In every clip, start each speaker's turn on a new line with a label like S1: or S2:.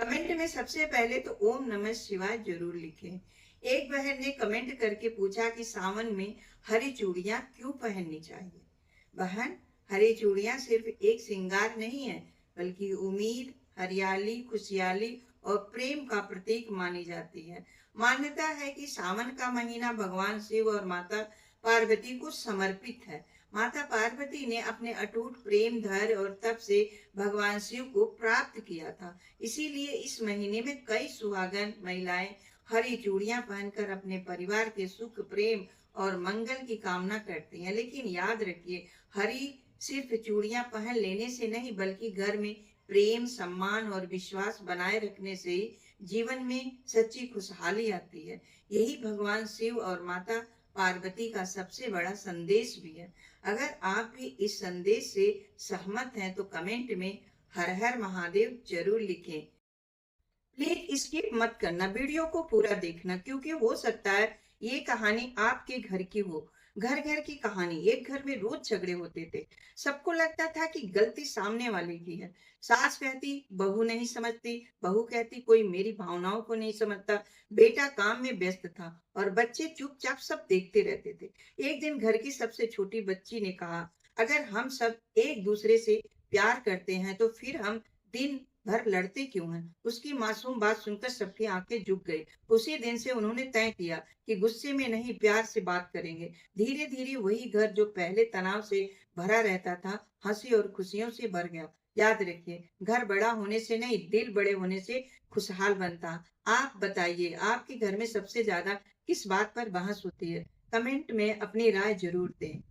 S1: Comment में सबसे पहले तो ओम नमः शिवाय जरूर लिखें। एक बहन ने कमेंट करके पूछा कि सावन में हरी चूड़ियां क्यों पहननी चाहिए। बहन, हरी चूड़ियां सिर्फ एक श्रृंगार नहीं है, बल्कि उम्मीद, हरियाली, खुशहाली और प्रेम का प्रतीक मानी जाती है। मान्यता है कि सावन का महीना भगवान शिव और माता पार्वती को समर्पित है। माता पार्वती ने अपने अटूट प्रेम, धैर्य और तप से भगवान शिव को प्राप्त किया था। इसीलिए इस महीने में कई सुहागन महिलाएं हरी चूड़ियां पहनकर अपने परिवार के सुख, प्रेम और मंगल की कामना करती हैं। लेकिन याद रखिए, हरी सिर्फ चूड़ियां पहन लेने से नहीं, बल्कि घर में प्रेम, सम्मान और विश्वास बनाए रखने से ही जीवन में सच्ची खुशहाली आती है। यही भगवान शिव और माता पार्वती का सबसे बड़ा संदेश भी है। अगर आप भी इस संदेश से सहमत हैं तो कमेंट में हर हर महादेव जरूर लिखें। प्लीज स्किप मत करना, वीडियो को पूरा देखना, क्योंकि हो सकता है ये कहानी आपके घर की हो। घर घर की कहानी। एक घर में रोज झगड़े होते थे। सबको लगता था कि गलती सामने वाले की है। सास कहती बहू नहीं समझती, बहू कहती कोई मेरी भावनाओं को नहीं समझता, बेटा काम में व्यस्त था और बच्चे चुपचाप सब देखते रहते थे। एक दिन घर की सबसे छोटी बच्ची ने कहा, अगर हम सब एक दूसरे से प्यार करते हैं तो फिर हम दिन भर लड़ते क्यों हैं? उसकी मासूम बात सुनकर सबकी आंखें झुक गई। उसी दिन से उन्होंने तय किया कि गुस्से में नहीं, प्यार से बात करेंगे। धीरे धीरे वही घर जो पहले तनाव से भरा रहता था, हंसी और खुशियों से भर गया। याद रखिए, घर बड़ा होने से नहीं, दिल बड़े होने से खुशहाल बनता। आप बताइए, आपके घर में सबसे ज्यादा किस बात पर बहस होती है? कमेंट में अपनी राय जरूर दें।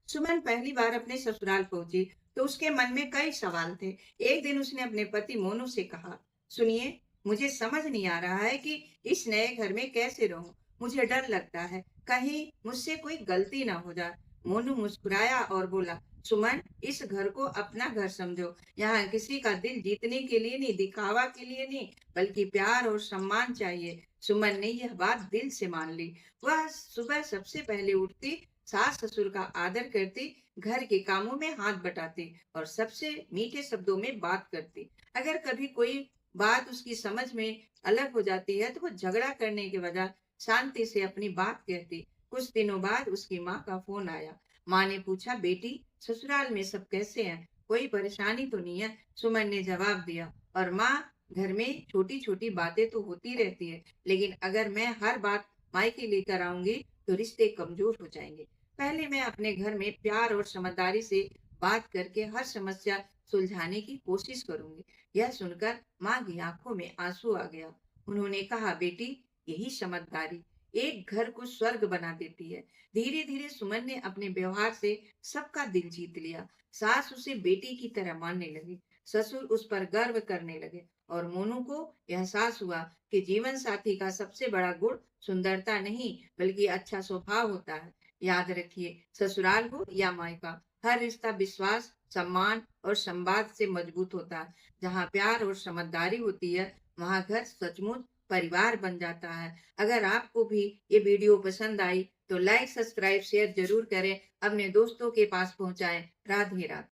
S1: सुमन पहली बार अपने ससुराल पहुंची तो उसके मन में कई सवाल थे। एक दिन उसने अपने पति मोनू से कहा, सुनिए, मुझे समझ नहीं आ रहा है कि इस नए घर में कैसे रहूं। मुझे डर लगता है कहीं मुझसे कोई गलती ना हो जाए। मोनू मुस्कुराया और बोला, सुमन, इस घर को अपना घर समझो। यहाँ किसी का दिल जीतने के लिए नहीं, दिखावा के लिए नहीं, बल्कि प्यार और सम्मान चाहिए। सुमन ने यह बात दिल से मान ली। वह सुबह सबसे पहले उठती, सास ससुर का आदर करती, घर के कामों में हाथ बटाती और सबसे मीठे शब्दों में बात करती। अगर कभी कोई बात उसकी समझ में अलग हो जाती है तो वो झगड़ा करने के बजाय शांति से अपनी बात कहती। कुछ दिनों बाद उसकी माँ का फोन आया। माँ ने पूछा, बेटी, ससुराल में सब कैसे हैं? कोई परेशानी तो नहीं है? सुमन ने जवाब दिया। और माँ, घर में छोटी छोटी बातें तो होती रहती है, लेकिन अगर मैं हर बात मायके लेकर आऊंगी तो रिश्ते कमजोर हो जाएंगे। पहले मैं अपने घर में प्यार और समझदारी से बात करके हर समस्या सुलझाने की कोशिश करूंगी। यह सुनकर माँ की आंखों में आंसू आ गया। उन्होंने कहा, बेटी, यही समझदारी एक घर को स्वर्ग बना देती है। धीरे धीरे सुमन ने अपने व्यवहार से सबका दिल जीत लिया। सास उसे बेटी की तरह मानने लगी, ससुर उस पर गर्व करने लगे और मोनू को एहसास हुआ कि जीवन साथी का सबसे बड़ा गुण सुंदरता नहीं, बल्कि अच्छा स्वभाव होता है। याद रखिए, ससुराल हो या मायका, हर रिश्ता विश्वास, सम्मान और संवाद से मजबूत होता है। जहाँ प्यार और समझदारी होती है, वहाँ घर सचमुच परिवार बन जाता है। अगर आपको भी ये वीडियो पसंद आई तो लाइक, सब्सक्राइब, शेयर जरूर करें, अपने दोस्तों के पास पहुंचाएं। राधे राधे।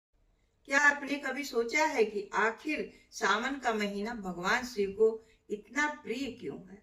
S1: क्या आपने कभी सोचा है कि आखिर सावन का महीना भगवान शिव को इतना प्रिय क्यों है?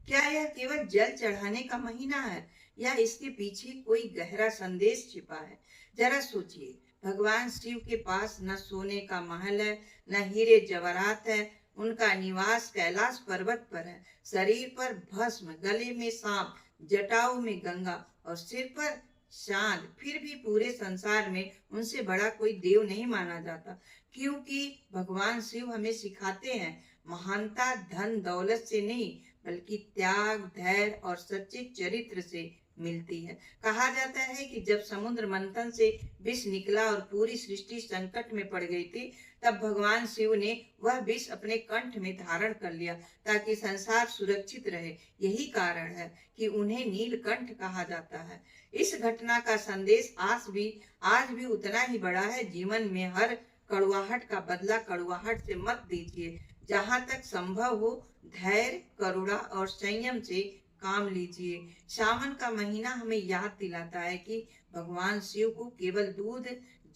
S1: क्या यह केवल जल चढ़ाने का महीना है, या इसके पीछे कोई गहरा संदेश छिपा है? जरा सोचिए, भगवान शिव के पास न सोने का महल है, न हीरे जवाहरात है। उनका निवास कैलाश पर्वत पर है। शरीर पर भस्म, गले में सांप, जटाओं में गंगा और सिर पर चांद। फिर भी पूरे संसार में उनसे बड़ा कोई देव नहीं माना जाता, क्योंकि भगवान शिव हमें सिखाते हैं, महानता धन दौलत से नहीं, बल्कि त्याग, धैर्य और सच्चे चरित्र से मिलती है। कहा जाता है कि जब समुद्र मंथन से विष निकला और पूरी सृष्टि संकट में पड़ गई थी, तब भगवान शिव ने वह विष अपने कंठ में धारण कर लिया ताकि संसार सुरक्षित रहे। यही कारण है कि उन्हें नीलकंठ कहा जाता है। इस घटना का संदेश आज भी उतना ही बड़ा है। जीवन में हर कड़वाहट का बदला कड़वाहट से मत दीजिए। जहां तक संभव हो, धैर्य, करुणा और संयम से काम लीजिए। सावन का महीना हमें याद दिलाता है कि भगवान शिव को केवल दूध,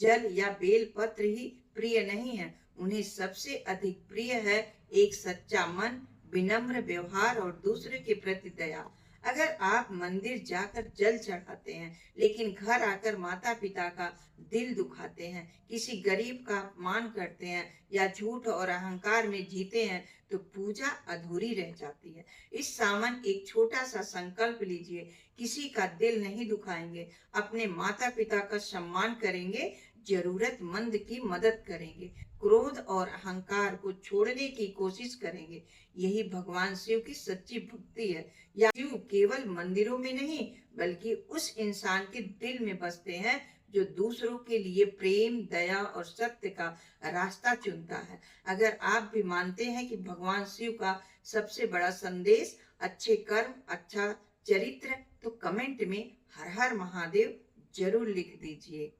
S1: जल या बेल पत्र ही प्रिय नहीं है, उन्हें सबसे अधिक प्रिय है एक सच्चा मन, विनम्र व्यवहार और दूसरे के प्रति दया। अगर आप मंदिर जाकर जल चढ़ाते हैं लेकिन घर आकर माता पिता का दिल दुखाते हैं, किसी गरीब का अपमान करते हैं या झूठ और अहंकार में जीते हैं, तो पूजा अधूरी रह जाती है। इस सावन एक छोटा सा संकल्प लीजिए, किसी का दिल नहीं दुखाएंगे, अपने माता पिता का सम्मान करेंगे, जरूरतमंद की मदद करेंगे, क्रोध और अहंकार को छोड़ने की कोशिश करेंगे। यही भगवान शिव की सच्ची भक्ति है। या शिव केवल मंदिरों में नहीं, बल्कि उस इंसान के दिल में बसते हैं जो दूसरों के लिए प्रेम, दया और सत्य का रास्ता चुनता है। अगर आप भी मानते हैं कि भगवान शिव का सबसे बड़ा संदेश अच्छे कर्म, अच्छा चरित्र, तो कमेंट में हर हर महादेव जरूर लिख दीजिए।